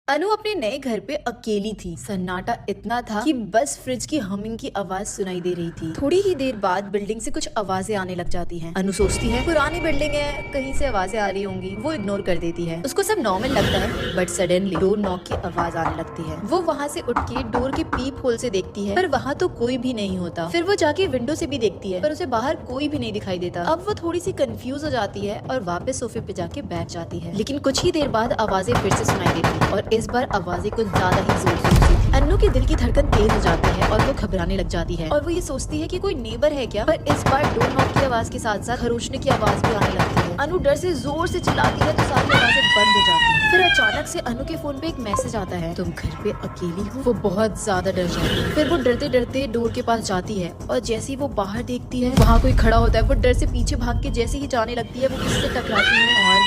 अनु अपने नए घर पे अकेली थी। सन्नाटा इतना था कि बस फ्रिज की हमिंग की आवाज सुनाई दे रही थी। थोड़ी ही देर बाद बिल्डिंग से कुछ आवाजें आने लग जाती हैं। अनु सोचती है पुरानी बिल्डिंग है, कहीं से आवाजें आ रही होंगी। वो इग्नोर कर देती है, उसको सब नॉर्मल लगता है। बट सडनली डोर नॉक की आवाज आने लगती है। वो वहाँ से उठ के डोर के पीप होल से देखती है, पर वहाँ तो कोई भी नहीं होता। फिर वो जाके विंडो से भी देखती है, पर उसे बाहर कोई भी नहीं दिखाई देता। अब वो थोड़ी सी कंफ्यूज हो जाती है और वापस सोफे पे जाके बैठ जाती है। लेकिन कुछ ही देर बाद आवाजें फिर से सुनाई देती है और इस बार आवाजें कुछ ज्यादा ही जोर से थी। अन्नू के दिल की धड़कन तेज हो जाती है और वो घबराने लग जाती है और वो ये सोचती है कि कोई नेबर है क्या। पर इस बार डोर नॉक की आवाज के साथ साथ खरोचने की आवाज भी आने लगती है। अनु डर से जोर से चिल्लाती है तो सारी आवाजें बंद हो जाती है। फिर अचानक से अनु के फोन पे एक मैसेज आता है, तुम घर पे अकेली हो। वो बहुत ज्यादा डर जाती है। फिर वो डरते डरते डोर के पास जाती है और जैसे ही वो बाहर देखती है वहाँ कोई खड़ा होता है। वो डर से पीछे भाग के जैसे ही जाने लगती है वो किससे टकराती है और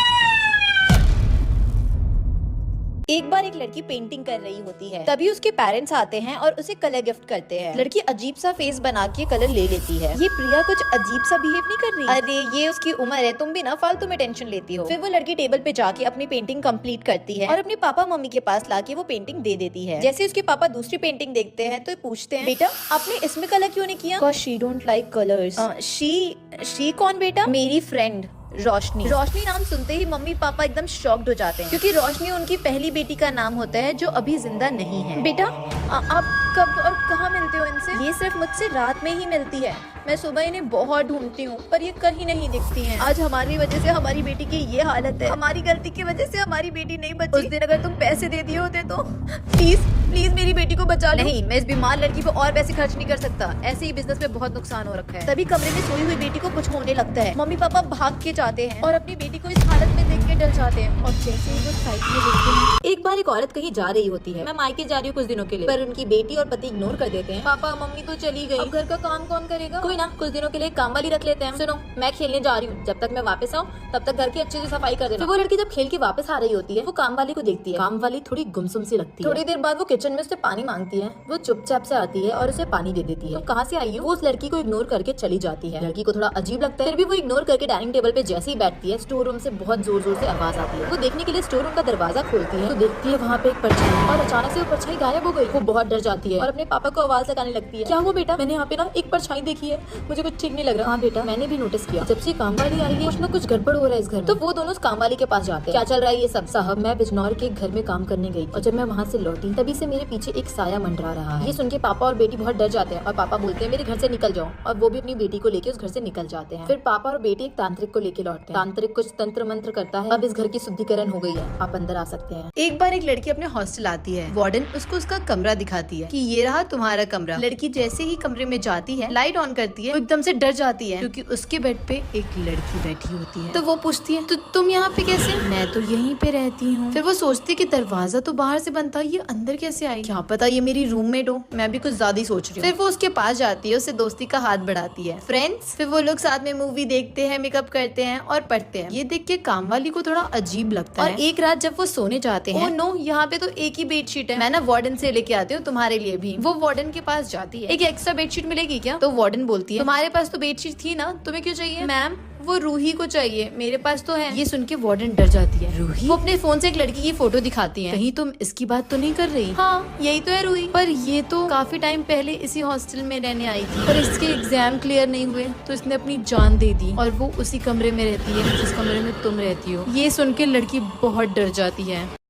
एक बार एक लड़की पेंटिंग कर रही होती है। तभी उसके पेरेंट्स आते हैं और उसे कलर गिफ्ट करते हैं। लड़की अजीब सा फेस बना के कलर ले लेती है। ये प्रिया कुछ अजीब सा बिहेव नहीं कर रही। अरे ये उसकी उम्र है, तुम भी ना फालतू में टेंशन लेती हो। फिर वो लड़की टेबल पे जाके अपनी पेंटिंग कंप्लीट करती है और अपने पापा मम्मी के पास लाके वो पेंटिंग दे देती है। जैसे उसके पापा दूसरी पेंटिंग देखते हैं तो पूछते हैं, बेटा आपने इसमें कलर क्यों नहीं किया? Because she don't like colors. She कौन बेटा? मेरी फ्रेंड रोशनी। रोशनी नाम सुनते ही मम्मी पापा एकदम शॉक्ड हो जाते हैं क्योंकि रोशनी उनकी पहली बेटी का नाम होता है जो अभी जिंदा नहीं है। बेटा आप कब और कहाँ मिलते हो इनसे? ये सिर्फ मुझसे रात में ही मिलती है। मैं सुबह इन्हें बहुत ढूंढती हूँ पर ये कहीं नहीं दिखती हैं। आज हमारी वजह से हमारी बेटी की ये हालत है। हमारी गलती की वजह से हमारी बेटी नहीं बची। उस दिन अगर तुम पैसे दे दिए होते तो प्लीज प्लीज मेरी बेटी को बचा लो। नहीं, मैं इस बीमार लड़की पे और पैसे खर्च नहीं कर सकता। ऐसे ही बिजनेस में बहुत नुकसान हो रखा है। तभी कमरे में सोई हुई बेटी को कुछ होने लगता है। मम्मी पापा भाग के जाते हैं और अपनी बेटी को इस हालत में देख के डर जाते हैं। और जैसे ही वो साइड में देखते हैं एक बार एक औरत कहीं जा रही होती है। मैं मायके जा रही हूँ कुछ दिनों के लिए, पर उनकी बेटी और पति इग्नोर कर देते हैं। पापा मम्मी तो चली गई, अब घर का काम कौन करेगा? कोई ना, कुछ दिनों के लिए काम वाली रख लेते हैं। सुनो, मैं खेलने जा रही हूँ, जब तक मैं वापस आऊँ तब तक घर की अच्छे से सफाई कर देना। फिर वो लड़की जब खेल के वापस आ रही होती है वो काम वाली को देखती है। काम वाली थोड़ी गुमसुम सी लगती है। थोड़ी देर बाद वो किचन में उससे पानी मांगती है। वो चुपचाप से आती है और उसे पानी दे देती है। तो कहाँ से आई हो? वो उस लड़की को इग्नोर करके चली जाती है। लड़की को थोड़ा अजीब लगता है, फिर भी वो इग्नोर करके डाइनिंग टेबल पे जैसे ही बैठती है स्टोर रूम से बहुत जोर जोर से आवाज आती है। वो देखने के लिए स्टोर रूम का दरवाजा खोलती है तो देखती है वहाँ पे एक परछाई और अचानक से वो परछाई गायब हो गई। वो बहुत डर जाती है और अपने पापा को आवाज लगाने लगती है, क्या हुआ बेटा? मैंने यहाँ पे ना एक परछाई देखी है, मुझे कुछ ठीक नहीं लग रहा। हाँ बेटा, मैंने भी नोटिस किया, जब से काम वाली आई है कुछ ना कुछ गड़बड़ हो रहा है इस घर में। तो वो दोनों उस काम वाली के पास जाते हैं। क्या चल रहा है ये सब? साहब, मैं बिजनौर के घर में काम करने गई और जब मैं वहाँ से लौटी तभी से मेरे पीछे एक साया मंडरा रहा है। ये सुन के पापा और बेटी बहुत डर जाते हैं और पापा बोलते हैं मेरे घर से निकल जाओ, और वो भी अपनी बेटी को लेके उस घर से निकल जाते हैं। फिर पापा और बेटी एक तांत्रिक को लेके लौटते हैं। तांत्रिक कुछ तंत्र मंत्र करता है। अब इस घर की शुद्धिकरण हो गई है, आप अंदर आ सकते हैं। एक बार एक लड़की अपने हॉस्टल आती है। वार्डन उसको उसका कमरा दिखाती है कि ये रहा तुम्हारा कमरा। लड़की जैसे ही कमरे में जाती है, लाइट ऑन करती है, वो एकदम से डर जाती है क्योंकि उसके बेड पे एक लड़की बैठी होती है। तो वो पूछती है, तो तुम यहाँ पे कैसे? मैं तो यहीं पे रहती हूँ। फिर वो सोचती है कि दरवाजा तो बाहर से बंद था, ये अंदर कैसे आई? क्या पता ये मेरी रूममेट हो, मैं भी कुछ ज्यादा ही सोच रही हूँ। फिर वो उसके पास जाती है, उससे दोस्ती का हाथ बढ़ाती है, फ्रेंड्स। फिर वो लोग साथ में मूवी देखते हैं, मेकअप करते हैं और पढ़ते हैं। ये देख के काम वाली को थोड़ा अजीब लगता है। और एक रात जब वो सोने जाते हैं, ओह नो, यहाँ पे तो एक ही बेडशीट है, मैं ना वार्डन से लेके आती हूँ तुम्हारे लिए भी। वो वार्डन के पास जाती है, एक एक्स्ट्रा बेडशीट मिलेगी क्या? तो वार्डन बोलती है, तुम्हारे पास तो बेडशीट थी ना, तुम्हें क्यों चाहिए? मैम वो रूही को चाहिए, मेरे पास तो है। ये सुन के वार्डन डर जाती है। रूही? वो अपने फोन से एक लड़की की फोटो दिखाती है, कहीं तुम इसकी बात तो नहीं कर रही? हाँ यही तो है रूही, पर ये तो काफी टाइम पहले इसी हॉस्टल में रहने आई थी, पर इसके एग्जाम क्लियर नहीं हुए तो इसने अपनी जान दे दी और वो उसी कमरे में रहती है जिस कमरे में तुम रहती हो। ये सुन के लड़की बहुत डर जाती है।